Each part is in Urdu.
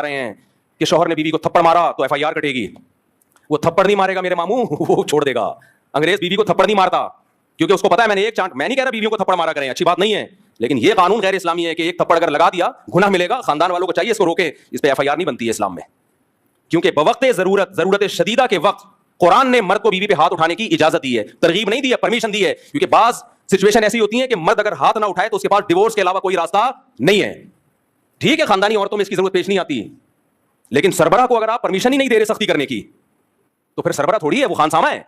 رہے ہیں کہ شوہر نے بیوی کو تھپڑ مارا تو FIR کٹے گی. وہ تھپڑ نہیں مارے گا میرے ماموں, وہ چھوڑ دے گا. انگریز بیوی کو تھپڑ نہیں مارتا کیونکہ اس کو پتا ہے میں نے ایک چانٹ, میں نہیں کہہ رہا بیویوں کو تھپڑ مارا کریں, اچھی بات نہیں ہے, لیکن یہ قانون غیر اسلامی ہے کہ ایک تھپڑ اگر لگا دیا گناہ ملے گا, خاندان والوں کو چاہیے اس کو روکے, اس پہ FIR نہیں بنتی ہے اسلام میں. کیونکہ بوقت ضرورت شدیدہ کے وقت قرآن نے مرد کو بیوی پہ ہاتھ اٹھانے کی اجازت دی ہے, ترغیب نہیں دی ہے, پرمیشن دی ہے. کیونکہ بعض سچویشن ایسی ہوتی ہیں کہ مرد اگر ہاتھ نہ اٹھائے تو اس کے پاس ڈیورس کے علاوہ کوئی راستہ نہیں ہے. ٹھیک ہے خاندانی عورتوں میں اس کی ضرورت پیش نہیں آتی, لیکن سربراہ کو اگر آپ پرمیشن ہی نہیں دے رہے سختی کرنے کی تو پھر سربراہ تھوڑی ہے, وہ خان سامہ ہے.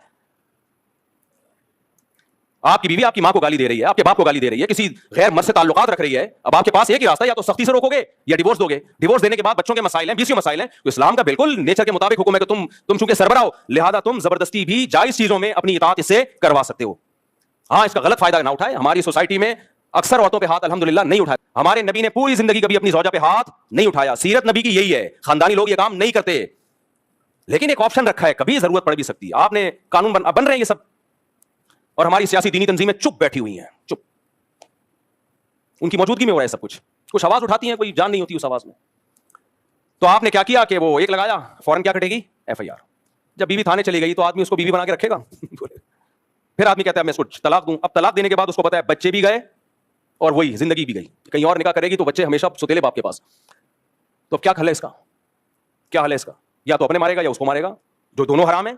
آپ کی بیوی آپ کی ماں کو گالی دے رہی ہے, آپ کے باپ کو گالی دے رہی ہے, کسی غیر مرد سے تعلقات رکھ رہی ہے, اب آپ کے پاس ایک ہی راستہ ہے, یا تو سختی سے روکو گے یا ڈیورس دو گے. ڈیورس دینے کے بعد بچوں کے مسائل ہیں, 20 مسائل ہیں, تو اسلام کا بالکل نیچر کے مطابق حکم ہے کہ تم چونکہ سربراہ ہو لہذا تم زبردستی بھی جائز چیزوں میں اپنی اطاعت اس سے کروا سکتے ہو. ہاں اس کا غلط فائدہ نہ اٹھائے. ہماری سوسائٹی میں اکثر عورتوں پہ ہاتھ الحمدللہ نہیں اٹھائے. ہمارے نبی نے پوری زندگی کبھی اپنی زوجہ پہ ہاتھ نہیں اٹھایا. سیرت نبی کی یہی ہے, خاندانی لوگ یہ کام نہیں کرتے, لیکن ایک آپشن رکھا ہے, کبھی ضرورت پڑ بھی سکتی ہے. آپ نے قانون بن رہے ہیں یہ سب, اور ہماری سیاسی دینی تنظیمیں چپ بیٹھی ہوئی ہیں, چپ, ان کی موجودگی میں ہو رہا ہے سب کچھ. کچھ آواز اٹھاتی ہیں, کوئی جان نہیں ہوتی اس آواز میں. تو آپ نے کیا کیا کہ وہ ایک لگایا, فوراً کیا کٹے گی FIR. جب بیوی تھانے چلی گئی تو آدمی اس کو بیوی بنا کے رکھے گا. پھر آدمی کہتا ہے میں اس کو طلاق دوں. اب طلاق دینے کے بعد اس کو پتا ہے بچے بھی گئے اور وہی زندگی بھی گئی, کہیں اور نکاح کرے گی تو بچے ہمیشہ ستیلے باپ کے پاس. تو کیا حل ہے اس کا, کیا حل ہے اس کا؟ یا تو اپنے مارے گا یا اس کو مارے گا, جو دونوں حرام ہیں.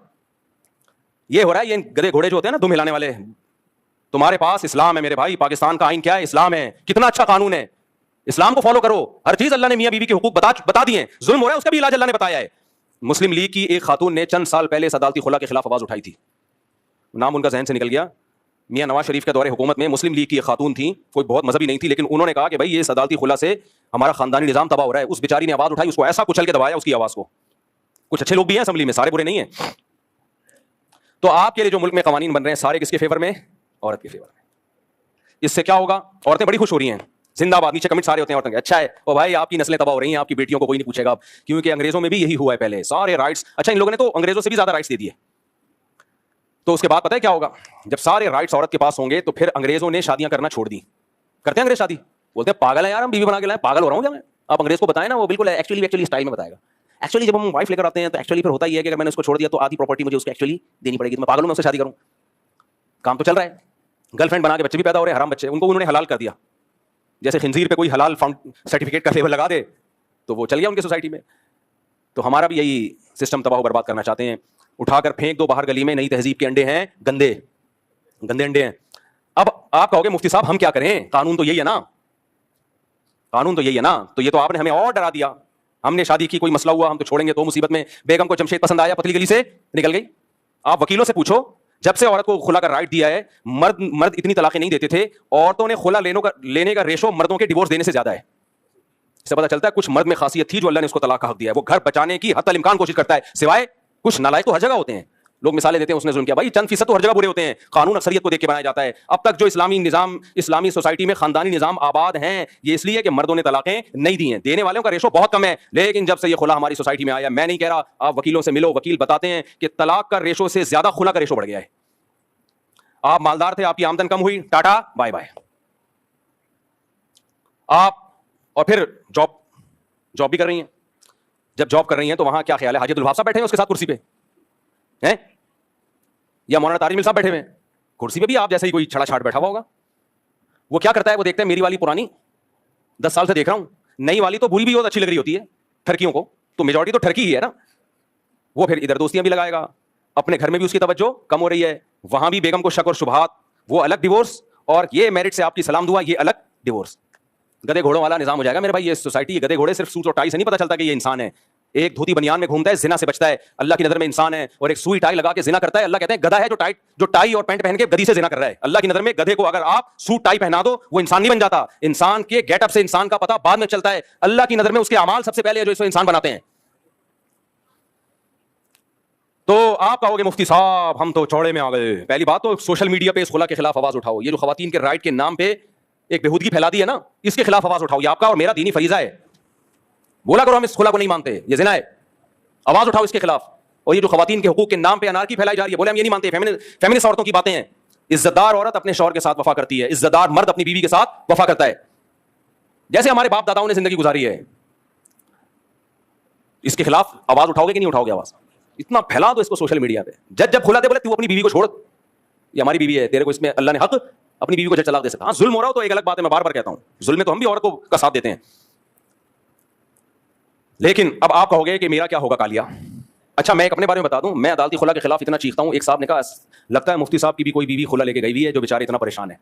یہ ہو رہا ہے, یہ گدھے گھوڑے جو ہوتے ہیں نا دم ہلانے والے. تمہارے پاس اسلام ہے میرے بھائی, پاکستان کا آئین کیا ہے, اسلام ہے, کتنا اچھا قانون ہے, اسلام کو فالو کرو. ہر چیز اللہ نے میاں بیوی کے حقوق بتا دیے. ظلم ہو رہا ہے اس کا بھی علاج اللہ نے بتایا ہے. مسلم لیگ کی ایک خاتون نے چند سال پہلے عدالتی خلا کے خلاف آواز اٹھائی تھی, نام ان کا ذہن سے نکل گیا. میاں نواز شریف کے دور حکومت میں مسلم لیگ کی ایک خاتون تھی, کوئی بہت مذہبی نہیں تھی, لیکن انہوں نے کہا کہ بھائی یہ عدالتی خلا سے ہمارا خاندانی نظام تباہ ہو رہا ہے. اس بیچاری نے آواز اٹھائی, اس کو ایسا کچل کے دبایا اس کی آواز کو. کچھ اچھے لوگ بھی ہیں اسمبلی میں, سارے برے نہیں ہیں. تو آپ کے لیے جو ملک میں قوانین بن رہے ہیں سارے کس کے فیور میں, عورت کے فیور میں. اس سے کیا ہوگا, عورتیں بڑی خوش ہو رہی ہیں, زندہ باد, نیچے کمنٹ سارے ہوتے ہیں عورتوں کے, اچھا ہے او بھائی آپ کی نسلیں تباہ ہو رہی ہیں, آپ کی بیٹیوں کو کوئی نہیں پوچھے گا. کیونکہ انگریزوں میں بھی یہی ہوا ہے پہلے, سارے رائٹس. اچھا ان لوگوں نے تو انگریزوں سے بھی زیادہ رائٹس دے دیے. تو اس کے بعد پتہ ہے کیا ہوگا, جب سارے رائٹس عورت کے پاس ہوں گے تو پھر انگریزوں نے شادیاں کرنا چھوڑ دی. کرتے ہیں انگریز شادی, بولتے ہیں پاگل ہے یار ہم بیوی بنا کے لائیں, پاگل ہو رہا ہوں کیا میں. آپ انگریز کو بتائیں نا, وہ بالکل ایکچولی اسٹائل میں بتائے گا. ایکچولی جب ہم وائف لے کر آتے ہیں تو ایکچولی پھر ہوتا ہی ہے کہ اگر میں نے اس کو چھوڑ دیا تو آدھی پراپرٹی مجھے اس کو ایکچولی دینی پڑے گی, تو میں پاگل ہوں میں اس سے شادی کروں. کام تو چل رہا ہے, گرل فرینڈ بنا کے بچے بھی پیدا ہو رہے ہیں, حرام بچے, ان کو انہوں نے حلال کر دیا. جیسے خنزیر پہ کوئی حلال سرٹیفکیٹ کا لیبل لگا دے تو وہ چل گیا ان کی سوسائٹی میں. تو ہمارا بھی یہی سسٹم تباہ و برباد کرنا چاہتے ہیں. اٹھا کر پھینک دو باہر گلی میں, نئی تہذیب کے انڈے ہیں, گندے گندے انڈے ہیں. اب آپ کہو گے مفتی صاحب ہم کیا کریں, قانون تو یہی ہے نا, قانون تو یہی ہے نا. تو یہ تو آپ نے ہمیں اور ڈرا دیا, ہم نے شادی کی, کوئی مسئلہ ہوا ہم تو چھوڑیں گے تو مصیبت میں. بیگم کو جمشید پسند آیا, پتلی گلی سے نکل گئی. آپ وکیلوں سے پوچھو, جب سے عورت کو خلا کا رائٹ دیا ہے, مرد اتنی طلاقیں نہیں دیتے تھے, عورتوں نے خلا لینے کا ریشو مردوں کے ڈیورس دینے سے زیادہ ہے. اس سے پتہ چلتا ہے کچھ مرد میں خاصیت تھی جو اللہ نے اس کو طلاق کا حق دیا ہے. وہ گھر بچانے کی حتی الامکان کوشش کرتا ہے, سوائے کچھ نالائق تو ہر جگہ ہوتے ہیں. لوگ مثالیں دیتے ہیں اس نے ظلم کیا, بھائی چند فیصد تو ہر جگہ برے ہوتے ہیں. قانون اکثریت کو دیکھ کے بنایا جاتا ہے. اب تک جو اسلامی نظام, اسلامی سوسائٹی میں خاندانی نظام آباد ہیں, یہ اس لیے کہ مردوں نے طلاقیں نہیں دی ہیں. دینے والوں کا ریشو بہت کم ہے, لیکن جب سے یہ خلا ہماری سوسائٹی میں آیا, میں نہیں کہہ رہا, آپ وکیلوں سے ملو, وکیل بتاتے ہیں کہ طلاق کا ریشو سے زیادہ خلا کا ریشو بڑھ گیا ہے. آپ مالدار تھے, آپ کی آمدن کم ہوئی, ٹاٹا بائے بائے. آپ اور پھر جاب بھی کر رہی ہیں. جب جاب کر رہی ہیں تو وہاں کیا خیال ہے, حاجت الوہاب صاحب بیٹھے ہیں اس کے ساتھ کرسی پہ ہیں, یا مولانا طارق مل صاحب بیٹھے ہوئے ہیں کرسی پہ, بھی آپ جیسے ہی کوئی چھڑا چھاٹ بیٹھا ہوا ہوگا. وہ کیا کرتا ہے, وہ دیکھتا ہے میری والی پرانی 10 سال سے دیکھ رہا ہوں, نئی والی تو بری بھی بہت اچھی لگ رہی ہوتی ہے ٹرکیوں کو, تو میجورٹی تو ٹرکی ہی ہے نا. وہ پھر ادھر دوستیاں بھی لگائے گا, اپنے گھر میں بھی اس کی توجہ کم ہو رہی ہے, وہاں بھی بیگم کو شک اور شبہات, وہ الگ ڈیورس, اور یہ میرٹ سے آپ کی سلام دعا, یہ الگ ڈیورس. گدے گھوڑوں والا نظام ہو جائے گا میرے بھائی. یہ سوسائٹی, گدے گھوڑے صرف سوٹ اور ٹائی سے نہیں پتہ چلتا کہ یہ انسان ہے. ایک دھوتی بنیان میں گھومتا ہے, زنا سے بچتا ہے, اللہ کی نظر میں انسان ہے. اور ایک سوئی ٹائی لگا کے زنا کرتا ہے, اللہ کہتے ہیں گدھا ہے جو ٹائی اور پینٹ پہن کے گدھی سے زنا کر رہا ہے. اللہ کی نظر میں گدھے کو اگر آپ سوٹ ٹائی پہنا دو, وہ انسان نہیں بن جاتا. انسان کے گیٹ اپ سے انسان کا پتہ بعد میں چلتا ہے. اللہ کی نظر میں اس کے اعمال سب سے پہلے ہے جو اس کو انسان بناتے ہیں. تو آپ کہو گے مفتی صاحب ہم تو چوڑے میں آ گئے. پہلی بات تو سوشل میڈیا پہ اس خلا کے خلاف آواز اٹھاؤ. یہ جو خواتین کے رائٹ کے نام پہ ایک بےہودگی پھیلا دی ہے نا, اس کے خلاف آواز اٹھاؤ. یہ آپ کا اور میرا دینی فریضہ ہے. بولا کرو ہم اس خلا کو نہیں مانتے, یہ زنا ہے, آواز اٹھاؤ اس کے خلاف. اور یہ جو خواتین کے حقوق کے نام پہ انارکی پھیلائی جا رہی ہے, بولے ہم یہ نہیں مانتے, فیمنسٹ عورتوں کی باتیں ہیں. عزت دار عورت اپنے شوہر کے ساتھ وفا کرتی ہے, عزت دار مرد اپنی بیوی کے ساتھ وفا کرتا ہے, جیسے ہمارے باپ داداؤں نے زندگی گزاری ہے. اس کے خلاف آواز اٹھاؤ گے کہ نہیں اٹھاؤ گے آواز؟ اتنا پھیلا دو اس کو سوشل میڈیا پہ. جج جب کھلا دے بولے تو اپنی بیوی کو چھوڑ, یہ ہماری بیوی ہے, تیرے کو اس میں اللہ نے حق اپنی بیوی کو جج طلاق دے سکتا. ہاں ظلم ہو رہا ہو تو ایک الگ بات ہے, میں بار بار کہتا ہوں ظلم میں تو ہم بھی عورت کو کا ساتھ دیتے ہیں. لیکن اب آپ کہو گے کہ میرا کیا ہوگا کالیا. اچھا میں ایک اپنے بارے میں بتا دوں, میں عدالتی خلا کے خلاف اتنا چیختا ہوں. ایک صاحب نے کہا لگتا ہے مفتی صاحب کی بھی کوئی بیوی خلا لے کے گئی ہوئی ہے جو بیچارے اتنا پریشان ہے.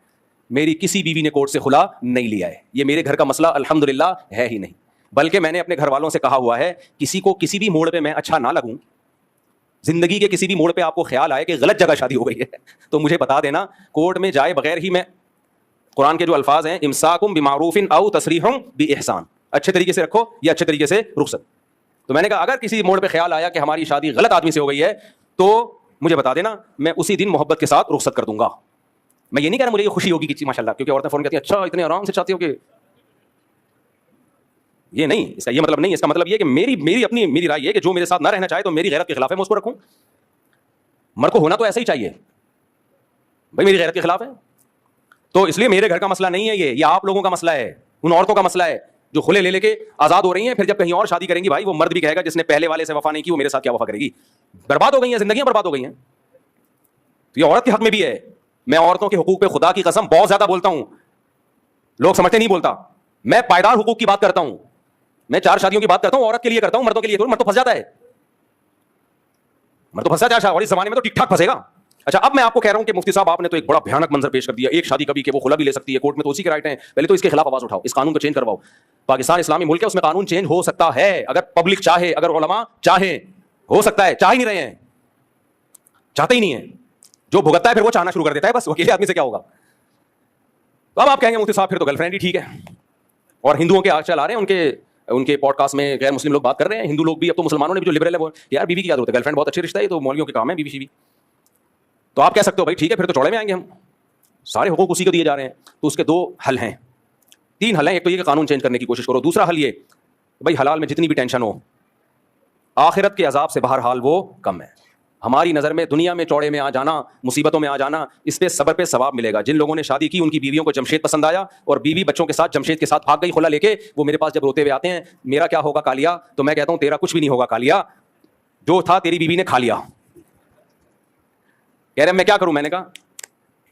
میری کسی بیوی نے کورٹ سے خلا نہیں لیا ہے. یہ میرے گھر کا مسئلہ الحمدللہ ہے ہی نہیں, بلکہ میں نے اپنے گھر والوں سے کہا ہوا ہے کسی کو کسی بھی موڑ پہ میں اچھا نہ لگوں, زندگی کے کسی بھی موڑ پہ آپ کو خیال آئے کہ غلط جگہ شادی ہو گئی ہے تو مجھے بتا دینا, کورٹ میں جائے بغیر ہی میں, قرآن کے جو الفاظ ہیں امساکم بمعروف او تسریح باحسان, اچھے طریقے سے رکھو یا اچھے طریقے سے رخصت. تو میں نے کہا اگر کسی موڑ پہ خیال آیا کہ ہماری شادی غلط آدمی سے ہو گئی ہے تو مجھے بتا دینا, میں اسی دن محبت کے ساتھ رخصت کر دوں گا. میں یہ نہیں کہہ رہا مجھے یہ خوشی ہوگی کہ ماشاء اللہ, کیونکہ عورتیں فون کہتی ہیں اچھا اتنے آرام سے چاہتی ہو, کہ یہ نہیں, اس کا یہ مطلب نہیں. اس کا مطلب یہ کہ میری رائے یہ کہ جو میرے ساتھ نہ رہنا چاہے تو میری غیرت کے خلاف ہے, میں اس کو رکھوں. مرد کو ہونا تو ایسا ہی چاہیے بھائی, میری غیرت کے خلاف ہے. تو اس لیے میرے گھر کا مسئلہ نہیں ہے یہ آپ لوگوں کا مسئلہ ہے, ان عورتوں کا مسئلہ ہے جو کھلے لے کے آزاد ہو رہی ہیں. پھر جب کہیں اور شادی کریں گی بھائی, وہ مرد بھی کہے گا جس نے پہلے والے سے وفا نہیں کی وہ میرے ساتھ کیا وفا کرے گی. برباد ہو گئی ہیں, زندگیاں برباد ہو گئی ہیں. تو یہ عورت کے حق میں بھی ہے. میں عورتوں کے حقوق پہ خدا کی قسم بہت زیادہ بولتا ہوں, لوگ سمجھتے نہیں بولتا. میں پائیدار حقوق کی بات کرتا ہوں, میں 4 شادیوں کی بات کرتا ہوں, عورت کے لیے کرتا ہوں, مردوں کے لیے مرد تو پھنس جاتا ہے, مرد تو پھنسا جاتا ہے, اور اس زمانے میں تو ٹھیک ٹھاک پھنسے گا. اچھا اب میں آپ کو کہہ رہا ہوں کہ مفتی صاحب آپ نے تو ایک بڑا بھیانک منظر پیش کر دیا, ایک شادی کبھی کہ وہ خلا بھی لے سکتی ہے, کورٹ میں تو اسی کے رائٹ ہیں. پہلے تو اس کے خلاف آواز اٹھاؤ, اس قانون کو چینج کرواؤ. پاکستان اسلامی ملک ہے, اس میں قانون چینج ہو سکتا ہے اگر پبلک چاہے, اگر علماء چاہیں, ہو سکتا ہے. چاہ ہی نہیں رہے ہیں, چاہتے ہی نہیں ہیں. جو بھگتتا ہے پھر وہ چاہنا شروع کر دیتا ہے, بس اکیلے آدمی سے کیا ہوگا. تو اب آپ کہیں گے مفتی صاحب پھر تو گرل فرینڈ ہی ٹھیک ہے. اور ہندوؤں کے آج چل آ رہے ہیں ان کے پوڈ کاسٹ میں غیر مسلم لوگ بات کر رہے ہیں, ہندو لوگ بھی, اب تو مسلمانوں نے بھی جو لبرل ہے وہ یار بیوی کی کیا ضرورت ہے, گرل فرینڈ بہت اچھی رشتہ ہے, تو مولویوں کے کام ہے بیوی شیوی. تو آپ کہہ سکتے ہو بھائی ٹھیک ہے پھر تو چوڑے میں آئیں گے ہم, سارے حقوق اسی کو دیے جا رہے ہیں. تو اس کے 2 حل ہیں, 3 حل ہیں. ایک تو یہ کہ قانون چینج کرنے کی کوشش کرو. دوسرا حل یہ بھائی حلال میں جتنی بھی ٹینشن ہو, آخرت کے عذاب سے بہرحال وہ کم ہے. ہماری نظر میں دنیا میں چوڑے میں آ جانا, مصیبتوں میں آ جانا, اس پہ صبر پہ ثواب ملے گا. جن لوگوں نے شادی کی ان کی بیویوں کو جمشید پسند آیا اور بیوی بچوں کے ساتھ جمشید کے ساتھ بھاگ گئی خلا لے کے, وہ میرے پاس جب روتے ہوئے آتے ہیں میرا کیا ہوگا کالیا, تو میں کہتا ہوں تیرا کچھ بھی نہیں ہوگا کالیا, جو تھا تیری بیوی نے کھا لیا. کہہ رہے میں کیا کروں, میں نے کہا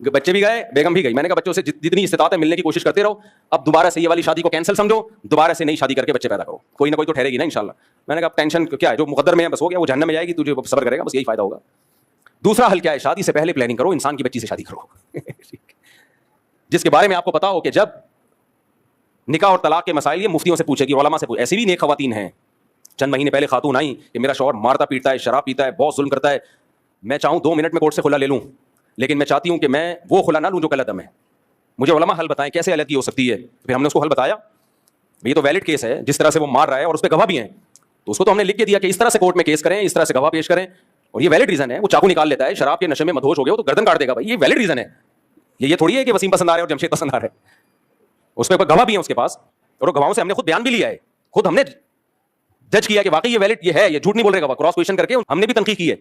بچے بھی گئے, بیگم بھی گئی. میں نے کہا بچوں سے جتنی استطاعت ہے ملنے کی کوشش کرتے رہو. اب دوبارہ سے یہ والی شادی کو کینسل سمجھو, دوبارہ سے نئی شادی کر کے بچے پیدا کرو, کوئی نہ کوئی تو ٹھہرے گی نا انشاءاللہ. میں نے کہا ٹینشن کیا ہے, جو مقدر میں ہے بس ہو گیا, وہ جہنم میں جائے گی, تجھے صبر کرے گا, بس یہی فائدہ ہوگا. دوسرا حل کیا ہے, شادی سے پہلے پلاننگ کرو, انسان کی بچی سے شادی کرو جس کے بارے میں آپ کو پتا ہو کہ جب نکاح اور طلاق کے مسائل یہ مفتیوں سے پوچھے گی, علماء سے پوچھے. ایسی بھی نیک خواتین ہیں, چند مہینے پہلے خاتون آئیں کہ میرا شوہر مارتا پیٹتا ہے, شراب پیتا ہے, بہت ظلم کرتا ہے, میں چاہوں 2 منٹ میں کورٹ سے خلا لے لوں, لیکن میں چاہتی ہوں کہ میں وہ خلا نہ لوں جو کل عدم ہے. مجھے علماء حل بتائیں کیسے علیحدگی ہو سکتی ہے. پھر ہم نے اس کو حل بتایا, یہ تو ویلڈ کیس ہے, جس طرح سے وہ مار رہا ہے اور اس پہ گواہ بھی ہیں, تو اس کو تو ہم نے لکھ کے دیا کہ اس طرح سے کورٹ میں کیس کریں, اس طرح سے گواہ پیش کریں, اور یہ ویلڈ ریزن ہے. وہ چاقو نکال لیتا ہے, شراب کے نشے میں مدہوش ہو گیا تو گردن کاٹ دے گا, بھائی یہ ویلڈ ریزن ہے. یہ تھوڑی ہے کہ وسیم پسند آ رہا ہے اور جمشید پسند آ رہا ہے. اس پہ گواہ بھی ہیں اس کے پاس, اور گواہوں سے ہم نے خود بیان بھی لیا ہے, خود ہم نے جج کیا کہ واقعی یہ ویلڈ یہ ہے, یہ جھوٹ نہیں بول رہے گا. کراس کویشچن کر کے ہم نے بھی تنقیح کی ہے.